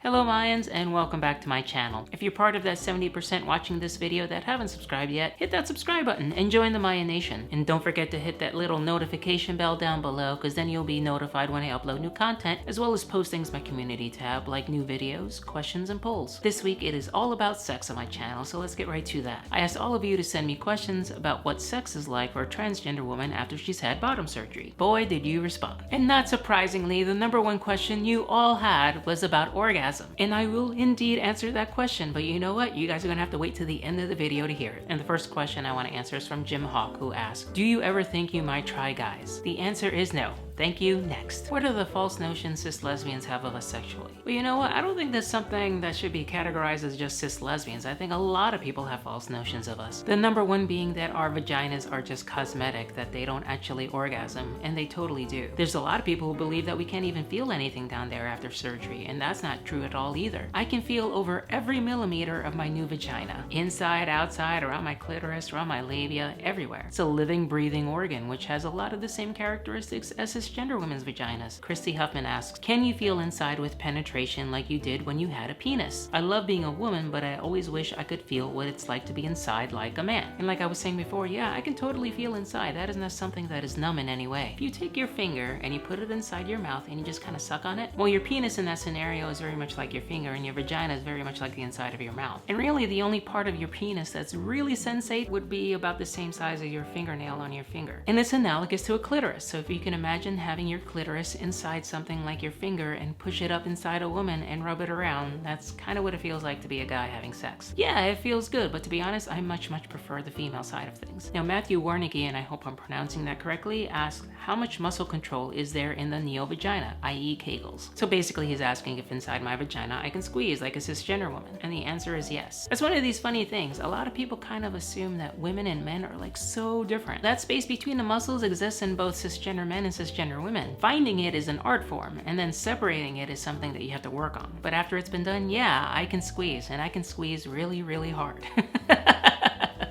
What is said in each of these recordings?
Hello Mayans, and welcome back to my channel. If you're part of that 70% watching this video that haven't subscribed yet, hit that subscribe button and join the Maya Nation. And don't forget to hit that little notification bell down below, because then you'll be notified when I upload new content, as well as postings my community tab like new videos, questions, and polls. This week it is all about sex on my channel, so let's get right to that. I asked all of you to send me questions about what sex is like for a transgender woman after she's had bottom surgery. Boy, did you respond. And not surprisingly, the number one question you all had was about orgasm. And I will indeed answer that question, but you know what? You guys are gonna have to wait to the end of the video to hear it. And the first question I want to answer is from Jim Hawk, who asked, do you ever think you might try guys? The answer is no. Thank you. Next. What are the false notions cis lesbians have of us sexually? Well, you know what? I don't think that's something that should be categorized as just cis lesbians. I think a lot of people have false notions of us. The number one being that our vaginas are just cosmetic, that they don't actually orgasm, and they totally do. There's a lot of people who believe that we can't even feel anything down there after surgery, and that's not true at all either. I can feel over every millimeter of my new vagina. Inside, outside, around my clitoris, around my labia, everywhere. It's a living, breathing organ, which has a lot of the same characteristics as cisgender women's vaginas. Christy Huffman asks, can you feel inside with penetration like you did when you had a penis? I love being a woman, but I always wish I could feel what it's like to be inside like a man. And like I was saying before, yeah, I can totally feel inside. That is not something that is numb in any way. If you take your finger and you put it inside your mouth and you just kind of suck on it, well, your penis in that scenario is very much like your finger, and your vagina is very much like the inside of your mouth. And really, the only part of your penis that's really sensate would be about the same size as your fingernail on your finger. And it's analogous to a clitoris. So if you can imagine having your clitoris inside something like your finger and push it up inside a woman and rub it around, that's kind of what it feels like to be a guy having sex. Yeah, it feels good, but to be honest, I much prefer the female side of things. Now, Matthew Warnicki, and I hope I'm pronouncing that correctly, asks, how much muscle control is there in the neo-vagina, i.e. Kegels? So basically he's asking if inside my vagina I can squeeze like a cisgender woman, and the answer is yes. That's one of these funny things. A lot of people kind of assume that women and men are like so different. That space between the muscles exists in both cisgender men and cisgender women. Finding it is an art form, and then separating it is something that you have to work on. But after it's been done, yeah, I can squeeze, and I can squeeze really hard.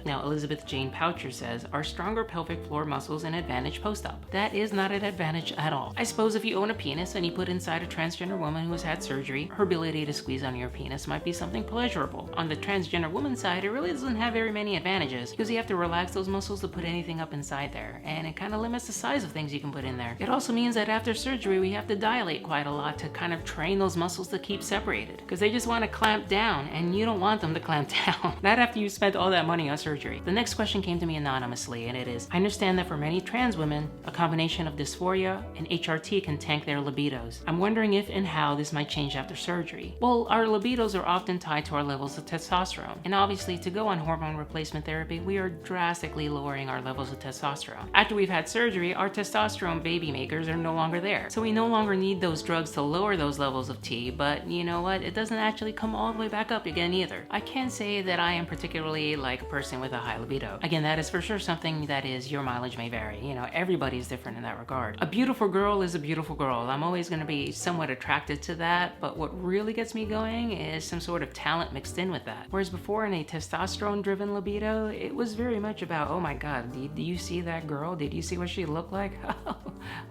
Now, Elizabeth Jane Poucher says, are stronger pelvic floor muscles an advantage post-op? That is not an advantage at all. I suppose if you own a penis and you put inside a transgender woman who has had surgery, her ability to squeeze on your penis might be something pleasurable. On the transgender woman side, it really doesn't have very many advantages, because you have to relax those muscles to put anything up inside there, and it kind of limits the size of things you can put in there. It also means that after surgery, we have to dilate quite a lot to kind of train those muscles to keep separated, because they just want to clamp down, and you don't want them to clamp down. Not after you spent all that money on surgery. The next question came to me anonymously, and it is, I understand that for many trans women, a combination of dysphoria and HRT can tank their libidos. I'm wondering if and how this might change after surgery. Well, our libidos are often tied to our levels of testosterone, and obviously to go on hormone replacement therapy, we are drastically lowering our levels of testosterone. After we've had surgery, our testosterone baby makers are no longer there, so we no longer need those drugs to lower those levels of T, but you know what? It doesn't actually come all the way back up again either. I can't say that I am particularly like a person with a high libido. Again, that is for sure something that is, your mileage may vary. You know, everybody's different in that regard. A beautiful girl is a beautiful girl. I'm always going to be somewhat attracted to that, but what really gets me going is some sort of talent mixed in with that. Whereas before, in a testosterone-driven libido, it was very much about, oh my god, did you see that girl? Did you see what she looked like?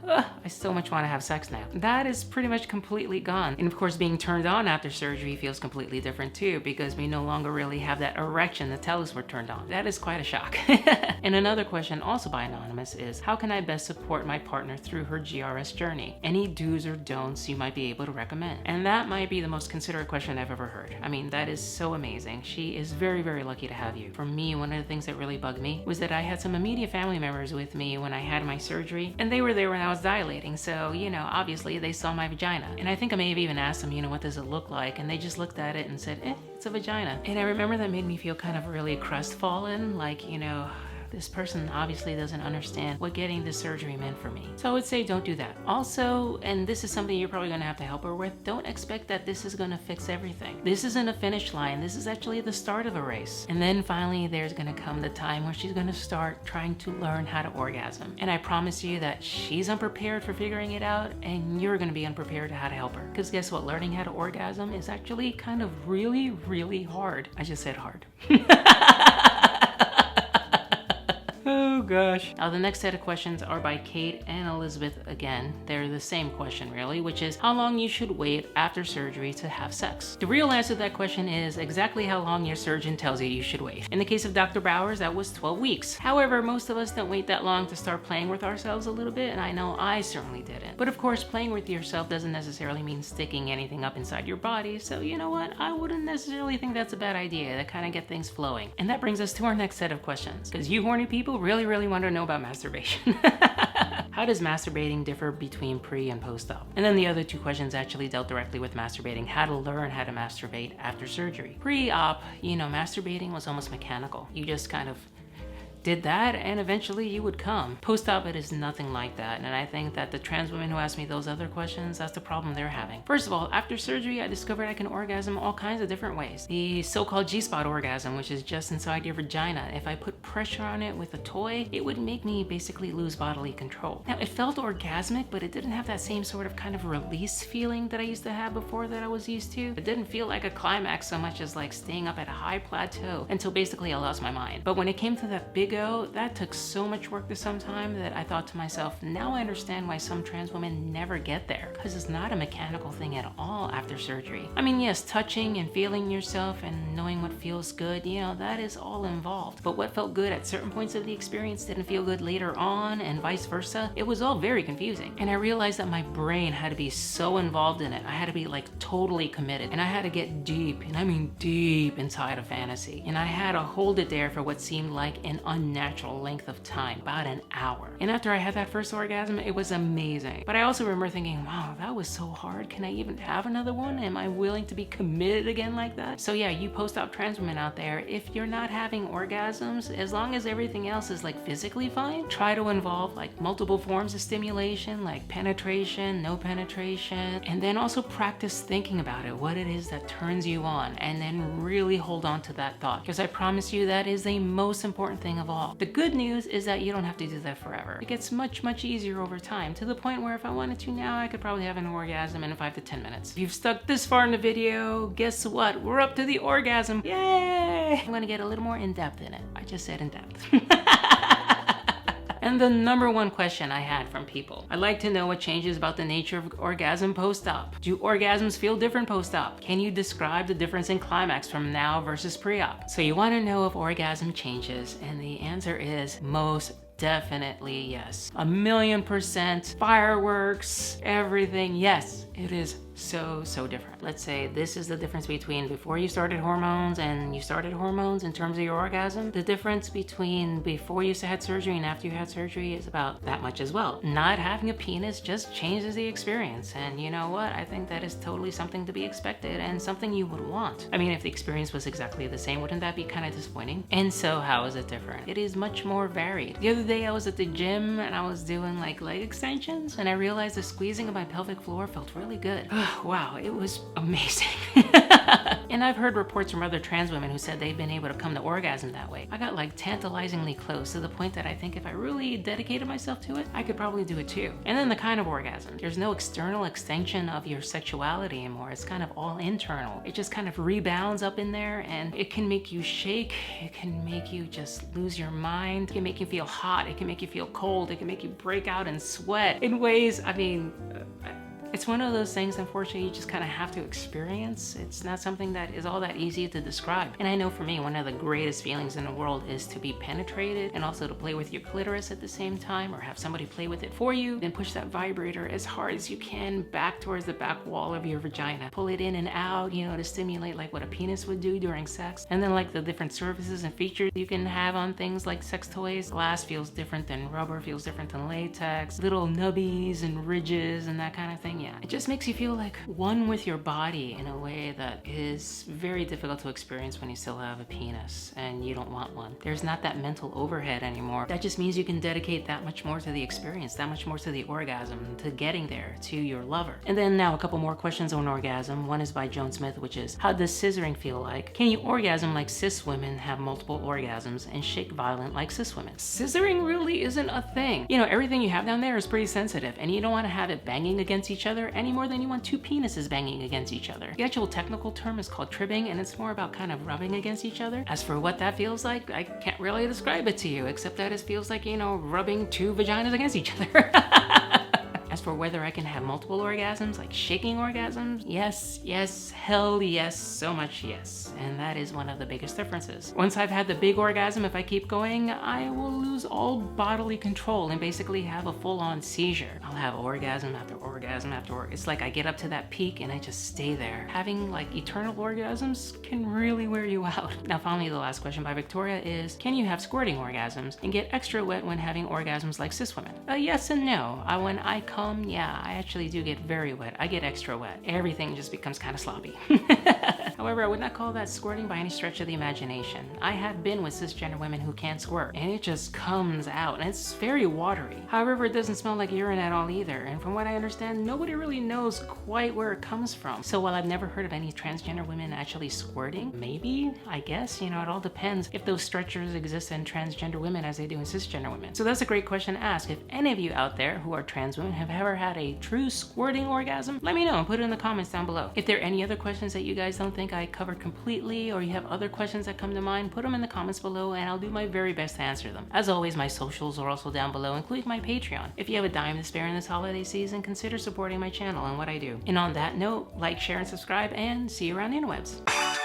I so much want to have sex now. That is pretty much completely gone. And of course, being turned on after surgery feels completely different too, because we no longer really have that erection to tell us we're turned on. That is quite a shock. And another question, also by Anonymous, is how can I best support my partner through her GRS journey? Any do's or don'ts you might be able to recommend? And that might be the most considerate question I've ever heard. I mean, that is so amazing. She is very lucky to have you. For me, one of the things that really bugged me was that I had some immediate family members with me when I had my surgery, and they were there when I was dilating, so, you know, obviously they saw my vagina. And I think I may have even asked them, you know, what does it look like? And they just looked at it and said, it's a vagina. And I remember that made me feel kind of really crestfallen, like, you know, this person obviously doesn't understand what getting this surgery meant for me. So I would say don't do that. Also, and this is something you're probably gonna have to help her with, don't expect that this is gonna fix everything. This isn't a finish line. This is actually the start of a race. And then finally, there's gonna come the time where she's gonna start trying to learn how to orgasm. And I promise you that she's unprepared for figuring it out, and you're gonna be unprepared to how to help her. Because guess what? Learning how to orgasm is actually kind of really hard. I just said hard. Oh gosh. Now the next set of questions are by Kate and Elizabeth again. They're the same question really, which is how long you should wait after surgery to have sex. The real answer to that question is exactly how long your surgeon tells you you should wait. In the case of Dr. Bowers, that was 12 weeks. However, most of us don't wait that long to start playing with ourselves a little bit, and I know I certainly didn't. But of course, playing with yourself doesn't necessarily mean sticking anything up inside your body, so you know what? I wouldn't necessarily think that's a bad idea to kind of get things flowing. And that brings us to our next set of questions, because you horny people really want to know about masturbation. How does masturbating differ between pre and post-op? And then the other two questions actually dealt directly with masturbating, how to learn how to masturbate after surgery. Pre-op, you know, masturbating was almost mechanical. You just kind of did that and eventually you would come. Post-op, it is nothing like that, and I think that the trans women who asked me those other questions, that's the problem they're having. First of all, after surgery I discovered I can orgasm all kinds of different ways. The so-called G-spot orgasm, which is just inside your vagina. If I put pressure on it with a toy, it would make me basically lose bodily control. Now it felt orgasmic, but it didn't have that same sort of kind of release feeling that I used to have before that I was used to. It didn't feel like a climax so much as like staying up at a high plateau until basically I lost my mind. But when it came to that big O, that took so much work to some time that I thought to myself, now I understand why some trans women never get there, because it's not a mechanical thing at all after surgery. I mean, yes, touching and feeling yourself and knowing what feels good, you know, that is all involved. But what felt good at certain points of the experience didn't feel good later on, and vice versa. It was all very confusing. And I realized that my brain had to be so involved in it. I had to be like totally committed, and I had to get deep, and I mean deep inside a fantasy. And I had to hold it there for what seemed like an unnatural length of time, about an hour. And after I had that first orgasm, it was amazing. But I also remember thinking, wow, that was so hard. Can I even have another one? Am I willing to be committed again like that? So yeah, you post-op trans women out there, if you're not having orgasms, as long as everything else is like physically fine, try to involve like multiple forms of stimulation, like penetration, no penetration, and then also practice thinking about it, what it is that turns you on, and then really hold on to that thought, because I promise you that is the most important thing of all. The good news is that you don't have to do that forever. It gets much easier over time, to the point where if I wanted to now, I could probably have an orgasm in 5 to 10 minutes. If you've stuck this far in the video, guess what? We're up to the orgasm. Yay! I'm gonna get a little more in-depth in it. I just said in-depth. And the number one question I had from people: I'd like to know what changes about the nature of orgasm post-op. Do orgasms feel different post-op? Can you describe the difference in climax from now versus pre-op? So you want to know if orgasm changes, and the answer is most definitely yes. 1,000,000%. Fireworks, everything, yes, it is so different. Let's say this is the difference between before you started hormones and you started hormones in terms of your orgasm. The difference between before you had surgery and after you had surgery is about that much as well. Not having a penis just changes the experience, and you know what? I think that is totally something to be expected and something you would want. I mean, if the experience was exactly the same, wouldn't that be kind of disappointing? And so how is it different? It is much more varied. The other day I was at the gym and I was doing like leg extensions, and I realized the squeezing of my pelvic floor felt really good. Wow, it was amazing. And I've heard reports from other trans women who said they've been able to come to orgasm that way. I got like tantalizingly close, to the point that I think if I really dedicated myself to it, I could probably do it too. And then the kind of orgasm. There's no external extension of your sexuality anymore. It's kind of all internal. It just kind of rebounds up in there, and it can make you shake. It can make you just lose your mind. It can make you feel hot. It can make you feel cold. It can make you break out in sweat in ways, I mean, it's one of those things, unfortunately, you just kind of have to experience. It's not something that is all that easy to describe. And I know for me, one of the greatest feelings in the world is to be penetrated, and also to play with your clitoris at the same time, or have somebody play with it for you. Then push that vibrator as hard as you can back towards the back wall of your vagina. Pull it in and out, you know, to stimulate like what a penis would do during sex. And then like the different surfaces and features you can have on things like sex toys. Glass feels different than rubber, feels different than latex. Little nubbies and ridges and that kind of thing. Yeah, it just makes you feel like one with your body in a way that is very difficult to experience when you still have a penis and you don't want one. There's not that mental overhead anymore. That just means you can dedicate that much more to the experience, that much more to the orgasm, to getting there, to your lover. And then now a couple more questions on orgasm. One is by Joan Smith, which is, how does scissoring feel like? Can you orgasm like cis women have multiple orgasms and shake violent like cis women? Scissoring really isn't a thing. You know, everything you have down there is pretty sensitive, and you don't want to have it banging against each other other any more than you want two penises banging against each other. The actual technical term is called tribbing, and it's more about kind of rubbing against each other. As for what that feels like, I can't really describe it to you, except that it feels like, you know, rubbing two vaginas against each other. As for whether I can have multiple orgasms, like shaking orgasms, yes, hell yes, so much yes. And that is one of the biggest differences. Once I've had the big orgasm, if I keep going, I will lose all bodily control and basically have a full-on seizure. I'll have orgasm after orgasm after orgasm. It's like I get up to that peak and I just stay there. Having like eternal orgasms can really wear you out. Now finally, the last question by Victoria is, can you have squirting orgasms and get extra wet when having orgasms like cis women? Yes and no. When I come, yeah, I actually do get very wet. I get extra wet. Everything just becomes kind of sloppy. However, I would not call that squirting by any stretch of the imagination. I have been with cisgender women who can't squirt, and it just comes out, and it's very watery. However, it doesn't smell like urine at all either, and from what I understand, nobody really knows quite where it comes from. So while I've never heard of any transgender women actually squirting, maybe, I guess, you know, it all depends if those stretchers exist in transgender women as they do in cisgender women. So that's a great question to ask. If any of you out there who are trans women have ever had a true squirting orgasm, let me know and put it in the comments down below. If there are any other questions that you guys don't think I covered completely, or you have other questions that come to mind, put them in the comments below and I'll do my very best to answer them. As always, my socials are also down below, including my Patreon. If you have a dime to spare in this holiday season, consider supporting my channel and what I do. And on that note, like, share, and subscribe, and see you around the interwebs.